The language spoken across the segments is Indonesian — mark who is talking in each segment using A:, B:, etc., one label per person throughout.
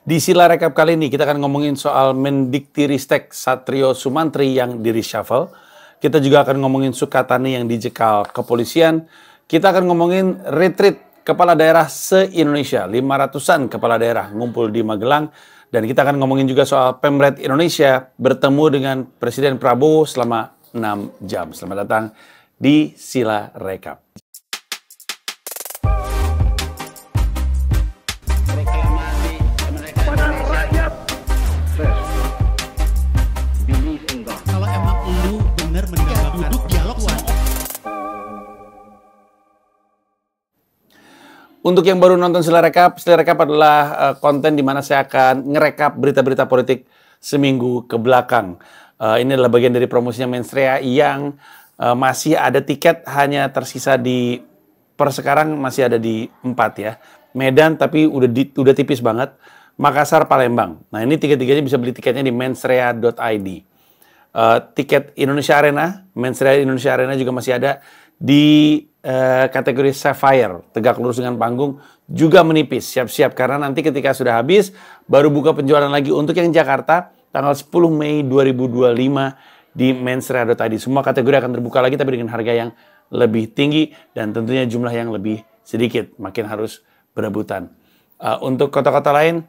A: Di Sila Rekap kali ini kita akan ngomongin soal Mendiktiristek Satrio Sumantri yang di reshuffle. Kita juga akan ngomongin Sukatani yang dicekal kepolisian. Kita akan ngomongin retreat kepala daerah se-Indonesia. 500-an kepala daerah ngumpul di Magelang. Dan kita akan ngomongin juga soal Pemret Indonesia bertemu dengan Presiden Prabowo selama 6 jam. Selamat datang di Sila Rekap. Untuk yang baru nonton Sila Rekap adalah konten di mana saya akan ngerekap berita-berita politik seminggu ke belakang. Ini adalah bagian dari promosinya Menstrea yang masih ada tiket, hanya tersisa per sekarang masih ada di 4 ya. Medan tapi udah tipis banget. Makassar, Palembang. Nah ini tiga-tiganya bisa beli tiketnya di menstrea.id. Tiket Indonesia Arena, Menstrea Indonesia Arena juga masih ada di kategori Sapphire, tegak lurus dengan panggung, juga menipis. Siap-siap karena nanti ketika sudah habis baru buka penjualan lagi untuk yang Jakarta tanggal 10 Mei 2025 di menstrea.id. Semua kategori akan terbuka lagi tapi dengan harga yang lebih tinggi dan tentunya jumlah yang lebih sedikit, makin harus berebutan. Untuk kota-kota lain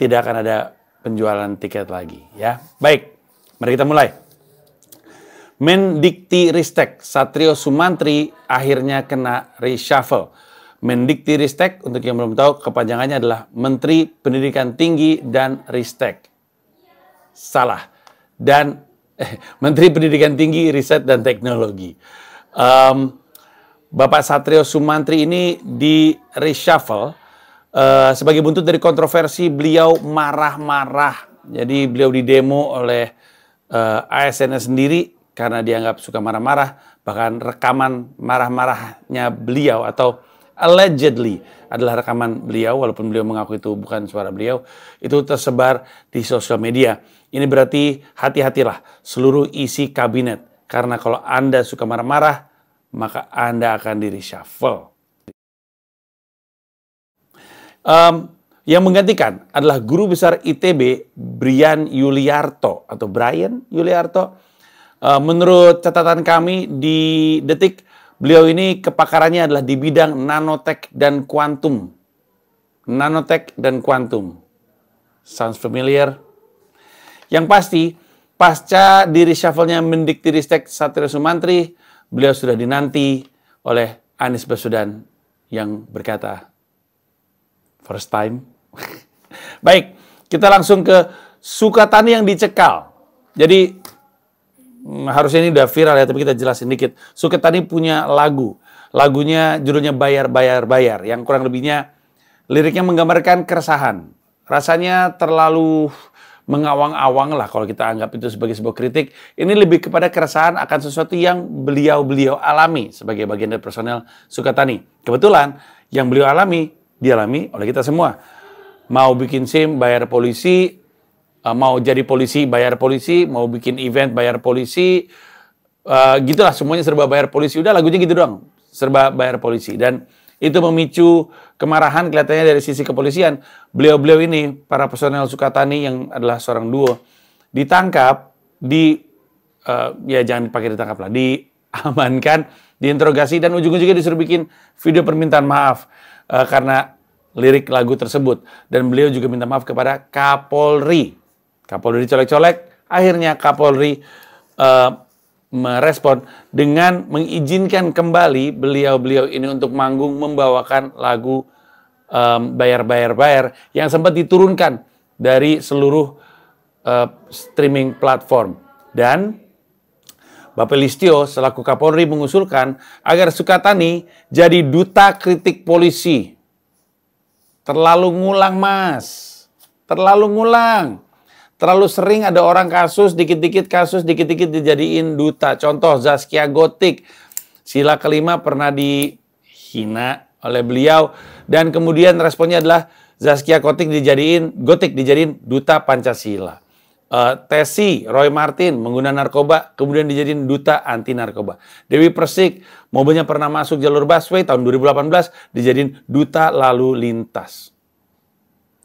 A: tidak akan ada penjualan tiket lagi ya. Baik, mari kita mulai. Mendiktiristek Satrio Sumantri akhirnya kena reshuffle. Mendiktiristek, untuk yang belum tahu, kepanjangannya adalah Menteri Pendidikan Tinggi dan Ristek. Salah. Dan Menteri Pendidikan Tinggi, Riset dan Teknologi. Bapak Satrio Sumantri ini di reshuffle sebagai buntut dari kontroversi beliau marah-marah. Jadi beliau didemo oleh ASN sendiri karena dianggap suka marah-marah, bahkan rekaman marah-marahnya beliau atau allegedly adalah rekaman beliau, walaupun beliau mengaku itu bukan suara beliau, itu tersebar di sosial media. Ini berarti hati-hatilah seluruh isi kabinet, karena kalau Anda suka marah-marah, maka Anda akan di-reshuffle. Yang menggantikan adalah Guru Besar ITB Brian Yuliarto atau Brian Yuliarto. Menurut catatan kami di Detik, beliau ini kepakarannya adalah di bidang nanotek dan kuantum. Nanotek dan kuantum. Sounds familiar? Yang pasti, pasca di reshuffle-nya Mendiktiristek Satrio Sumantri, beliau sudah dinanti oleh Anies Baswedan yang berkata, first time. Baik, kita langsung ke Sukatani yang dicekal. Jadi harusnya ini udah viral ya, tapi kita jelasin dikit. Sukatani punya lagu. Lagunya judulnya Bayar, Bayar, Bayar. Yang kurang lebihnya liriknya menggambarkan keresahan. Rasanya terlalu mengawang-awang lah kalau kita anggap itu sebagai sebuah kritik. Ini lebih kepada keresahan akan sesuatu yang beliau alami sebagai bagian dari personel Sukatani. Kebetulan yang beliau alami, dialami oleh kita semua. Mau bikin SIM, bayar polisi. Mau jadi polisi, bayar polisi. Mau bikin event, bayar polisi. Gitulah, semuanya serba bayar polisi. Udah lagunya gitu doang, serba bayar polisi. Dan itu memicu kemarahan kelihatannya dari sisi kepolisian. Beliau-beliau ini, para personel Sukatani yang adalah seorang duo, ditangkap, ya jangan dipakai ditangkap lah, diamankan, diinterogasi, dan ujung-ujungnya disuruh bikin video permintaan maaf karena lirik lagu tersebut. Dan beliau juga minta maaf kepada Kapolri. Kapolri dicolek-colek, akhirnya Kapolri merespon dengan mengizinkan kembali beliau-beliau ini untuk manggung membawakan lagu Bayar, Bayar, Bayar yang sempat diturunkan dari seluruh streaming platform. Dan Bapak Listio selaku Kapolri mengusulkan agar Sukatani jadi duta kritik polisi. Terlalu ngulang, Mas. Terlalu ngulang. Terlalu sering ada orang kasus, dikit-dikit dijadiin duta. Contoh Zaskia Gotik. Sila kelima pernah dihina oleh beliau. Dan kemudian responnya adalah Zaskia Gotik dijadiin duta Pancasila. Tesi, Roy Martin mengguna narkoba, kemudian dijadiin duta anti narkoba. Dewi Persik, mobilnya pernah masuk jalur busway tahun 2018, dijadiin duta lalu lintas.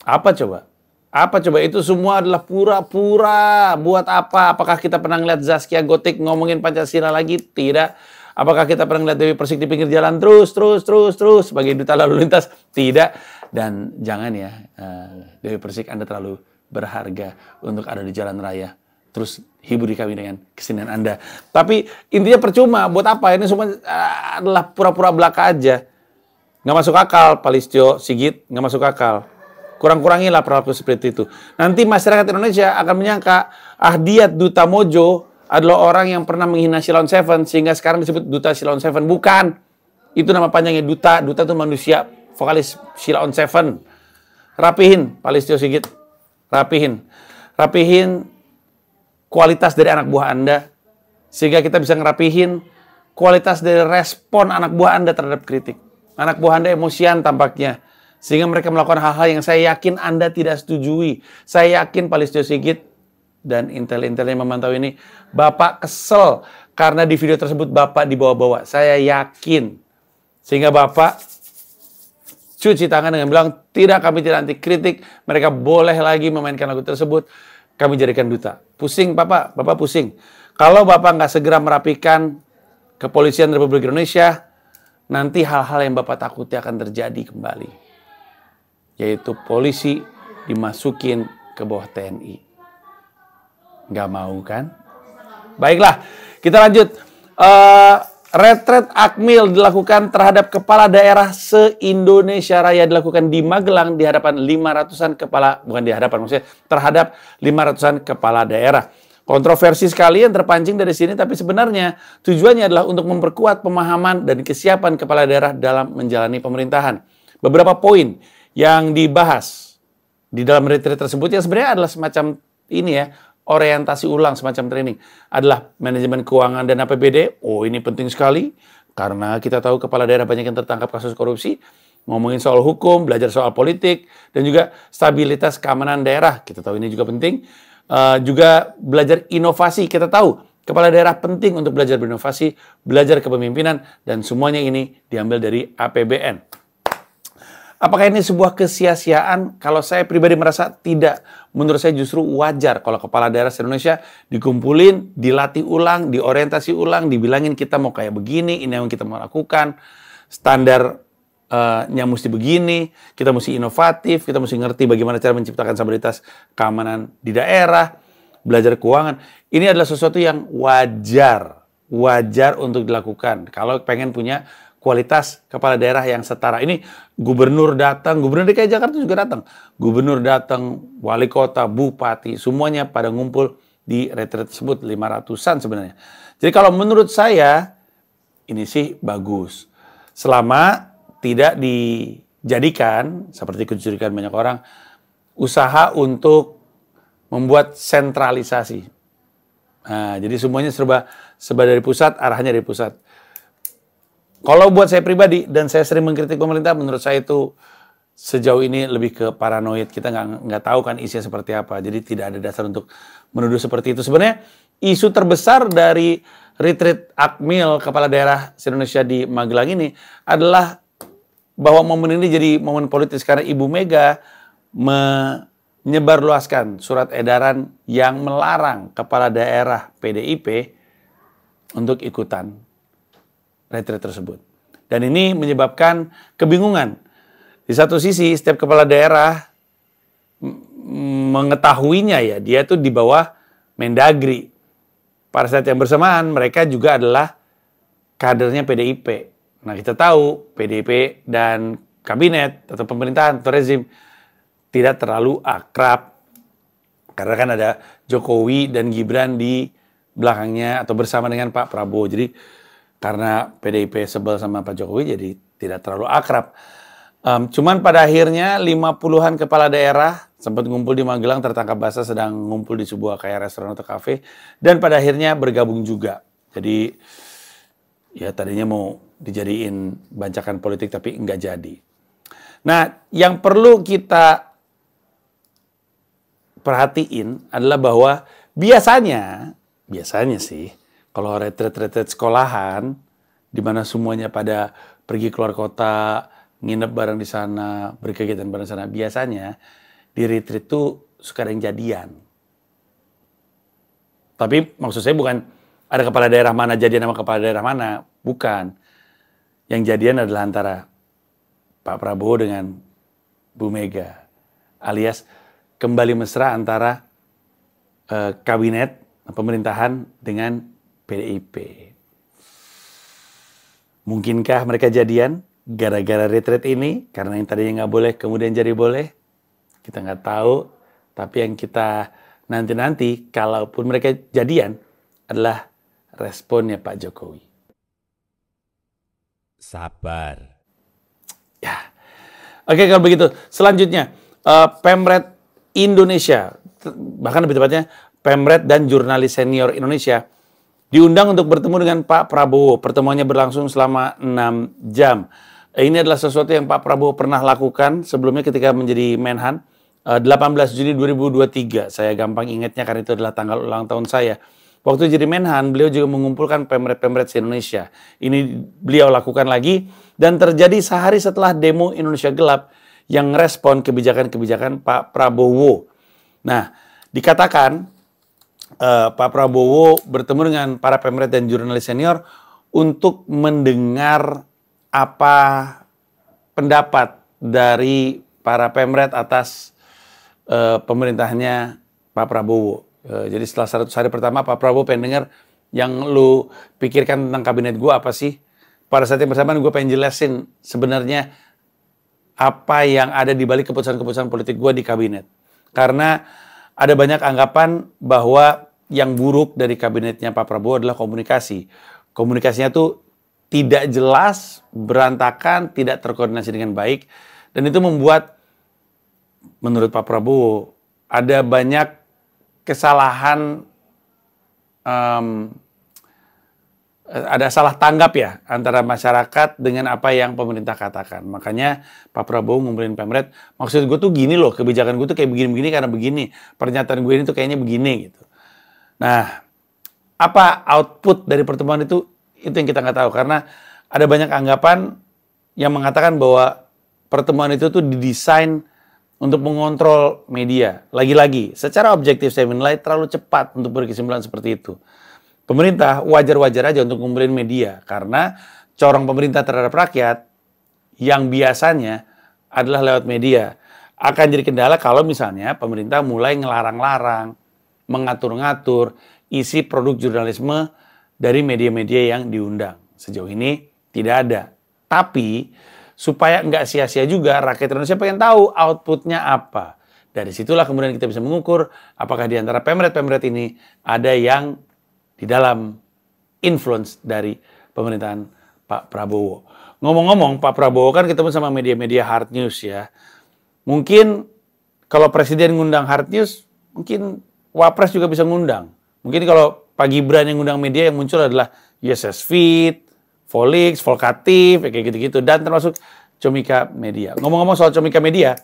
A: Apa coba? Apa coba? Itu semua adalah pura-pura. Buat apa? Apakah kita pernah ngeliat Zaskia Gotik ngomongin Pancasila lagi? Tidak. Apakah kita pernah ngeliat Dewi Persik di pinggir jalan terus sebagai duta lalu lintas? Tidak. Dan jangan ya, Dewi Persik, Anda terlalu berharga untuk ada di jalan raya. Terus hiburi kami dengan kesenian Anda. Tapi intinya percuma. Buat apa? Ini semua adalah pura-pura belaka aja. Nggak masuk akal, Pak Listio Sigit. Nggak masuk akal. Kurang-kurangilah perilaku seperti itu. Nanti masyarakat Indonesia akan menyangka Ahdiat Duta Mojo adalah orang yang pernah menghina Shilon Seven sehingga sekarang disebut Duta Shilon Seven. Bukan. Itu nama panjangnya Duta. Duta itu manusia. Vokalis Shilon Seven. Rapihin, Pak Listio Sigit. Rapihin. Rapihin kualitas dari anak buah Anda. Sehingga kita bisa ngerapihin kualitas dari respon anak buah Anda terhadap kritik. Anak buah Anda emosian tampaknya. Sehingga mereka melakukan hal-hal yang saya yakin Anda tidak setujui. Saya yakin Pak Listio Sigit dan intel-intel yang memantau ini, Bapak kesel karena di video tersebut Bapak dibawa-bawa. Saya yakin. Sehingga Bapak cuci tangan dengan bilang, tidak, kami tidak anti kritik. Mereka boleh lagi memainkan lagu tersebut. Kami jadikan duta. Pusing Bapak, Bapak pusing. Kalau Bapak nggak segera merapikan kepolisian Republik Indonesia, nanti hal-hal yang Bapak takuti akan terjadi kembali. Yaitu polisi dimasukin ke bawah TNI. Nggak mau kan? Baiklah, kita lanjut. Retret Akmil dilakukan terhadap kepala daerah se-Indonesia Raya, dilakukan di Magelang di hadapan 500-an kepala, bukan di hadapan maksudnya, terhadap 500-an kepala daerah. Kontroversi sekali yang terpancing dari sini, tapi sebenarnya tujuannya adalah untuk memperkuat pemahaman dan kesiapan kepala daerah dalam menjalani pemerintahan. Beberapa poin yang dibahas di dalam retreat tersebut yang sebenarnya adalah semacam ini ya, orientasi ulang, semacam training, adalah manajemen keuangan dan APBD. Oh, ini penting sekali karena kita tahu kepala daerah banyak yang tertangkap kasus korupsi. Ngomongin soal hukum, belajar soal politik, dan juga stabilitas keamanan daerah. Kita tahu ini juga penting. Juga belajar inovasi. Kita tahu kepala daerah penting untuk belajar berinovasi, belajar kepemimpinan, dan semuanya ini diambil dari APBN. Apakah ini sebuah kesia-siaan? Kalau saya pribadi merasa tidak. Menurut saya justru wajar kalau kepala daerah se-Indonesia dikumpulin, dilatih ulang, diorientasi ulang, dibilangin kita mau kayak begini, ini yang kita mau lakukan, standarnya mesti begini, kita mesti inovatif, kita mesti ngerti bagaimana cara menciptakan stabilitas keamanan di daerah, belajar keuangan. Ini adalah sesuatu yang wajar untuk dilakukan kalau pengen punya kualitas kepala daerah yang setara. Ini gubernur datang, gubernur DKI Jakarta juga datang. Gubernur datang, wali kota, bupati, semuanya pada ngumpul di retreat tersebut, 500-an sebenarnya. Jadi kalau menurut saya, ini sih bagus. Selama tidak dijadikan, seperti kecurigaan banyak orang, usaha untuk membuat sentralisasi. Nah, jadi semuanya serba dari pusat, arahnya dari pusat. Kalau buat saya pribadi, dan saya sering mengkritik pemerintah, menurut saya itu sejauh ini lebih ke paranoid. Kita nggak tahu kan isinya seperti apa. Jadi tidak ada dasar untuk menuduh seperti itu. Sebenarnya isu terbesar dari retreat Akmil kepala daerah se-Indonesia di Magelang ini adalah bahwa momen ini jadi momen politis karena Ibu Mega menyebarluaskan surat edaran yang melarang kepala daerah PDIP untuk ikutan retreat tersebut. Dan ini menyebabkan kebingungan. Di satu sisi, setiap kepala daerah mengetahuinya ya, dia tuh di bawah Mendagri. Pada saat yang bersamaan, mereka juga adalah kadernya PDIP. Nah, kita tahu PDIP dan kabinet atau pemerintahan atau rezim tidak terlalu akrab. Karena kan ada Jokowi dan Gibran di belakangnya atau bersama dengan Pak Prabowo. Jadi karena PDIP sebel sama Pak Jokowi jadi tidak terlalu akrab. Cuman pada akhirnya 50-an kepala daerah sempat ngumpul di Magelang, tertangkap basah sedang ngumpul di sebuah kayak restoran atau kafe. Dan pada akhirnya bergabung juga. Jadi ya tadinya mau dijadiin bancakan politik tapi enggak jadi. Nah, yang perlu kita perhatiin adalah bahwa biasanya sih kalau retret sekolahan, di mana semuanya pada pergi keluar kota, nginep bareng di sana, berkegiatan bareng di sana, biasanya di retreat itu suka ada yang jadian. Tapi maksud saya bukan ada kepala daerah mana jadian sama kepala daerah mana. Bukan. Yang jadian adalah antara Pak Prabowo dengan Bu Mega. Alias kembali mesra antara kabinet pemerintahan dengan PDIP. Mungkinkah mereka jadian gara-gara retreat ini? Karena yang tadinya nggak boleh kemudian jadi boleh? Kita nggak tahu. Tapi yang kita nanti-nanti, kalaupun mereka jadian, adalah responnya Pak Jokowi.
B: Sabar.
A: Ya. Oke, kalau begitu. Selanjutnya, Pemret Indonesia, bahkan lebih tepatnya Pemret dan jurnalis senior Indonesia, diundang untuk bertemu dengan Pak Prabowo. Pertemuannya berlangsung selama 6 jam. Ini adalah sesuatu yang Pak Prabowo pernah lakukan sebelumnya ketika menjadi Menhan. 18 Juni 2023, saya gampang ingatnya karena itu adalah tanggal ulang tahun saya. Waktu jadi Menhan, beliau juga mengumpulkan pemret-pemret se-Indonesia. Ini beliau lakukan lagi dan terjadi sehari setelah demo Indonesia Gelap yang merespon kebijakan-kebijakan Pak Prabowo. Nah, dikatakan Pak Prabowo bertemu dengan para pemret dan jurnalis senior untuk mendengar apa pendapat dari para pemret atas pemerintahnya Pak Prabowo. Jadi setelah 100 hari pertama Pak Prabowo pengen dengar yang lu pikirkan tentang kabinet gue apa sih? Pada saat yang bersamaan gue pengen jelasin sebenarnya apa yang ada di balik keputusan-keputusan politik gue di kabinet. Karena ada banyak anggapan bahwa yang buruk dari kabinetnya Pak Prabowo adalah komunikasi. Komunikasinya tuh tidak jelas, berantakan, tidak terkoordinasi dengan baik. Dan itu membuat menurut Pak Prabowo ada banyak kesalahan, ada salah tanggap ya antara masyarakat dengan apa yang pemerintah katakan. Makanya Pak Prabowo ngumpulin Pemret, maksud gue tuh gini loh, kebijakan gue tuh kayak begini-begini karena begini, pernyataan gue ini tuh kayaknya begini gitu. Nah, apa output dari pertemuan itu yang kita nggak tahu karena ada banyak anggapan yang mengatakan bahwa pertemuan itu tuh didesain untuk mengontrol media. Lagi-lagi, secara objektif saya menilai terlalu cepat untuk berkesimpulan seperti itu. Pemerintah wajar-wajar aja untuk ngumpulin media karena corong pemerintah terhadap rakyat yang biasanya adalah lewat media akan jadi kendala kalau misalnya pemerintah mulai ngelarang-larang, mengatur-ngatur isi produk jurnalisme dari media-media yang diundang. Sejauh ini tidak ada. Tapi supaya nggak sia-sia juga, rakyat Indonesia pengen tahu outputnya apa. Dari situlah kemudian kita bisa mengukur apakah di antara pemret-pemret ini ada yang di dalam influence dari pemerintahan Pak Prabowo. Ngomong-ngomong, Pak Prabowo kan ketemu sama media-media hard news ya. Mungkin kalau presiden ngundang hard news, mungkin Wapres juga bisa ngundang. Mungkin kalau Pak Gibran yang ngundang media yang muncul adalah USS Fit, Volix, Volkatif, kayak gitu-gitu. Dan termasuk Comika Media. Ngomong-ngomong soal Comika Media,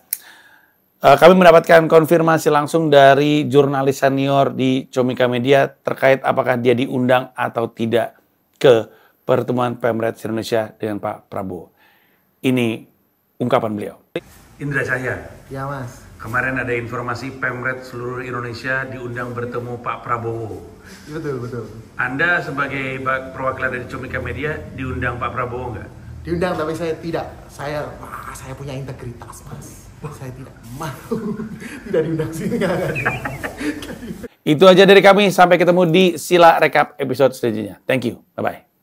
A: kami mendapatkan konfirmasi langsung dari jurnalis senior di Comika Media terkait apakah dia diundang atau tidak ke pertemuan Pemret Indonesia dengan Pak Prabowo. Ini ungkapan beliau. Indra Cahya.
C: Ya Mas.
A: Kemarin ada informasi Pemret seluruh Indonesia diundang bertemu Pak Prabowo.
C: Betul.
A: Anda sebagai perwakilan dari Comika Media diundang Pak Prabowo nggak?
C: Diundang tapi saya tidak. Saya punya integritas Mas. Saya tidak mau. Tidak diundang sini.
A: Itu aja dari kami. Sampai ketemu di Sila Rekap episode selanjutnya. Thank you. Bye-bye.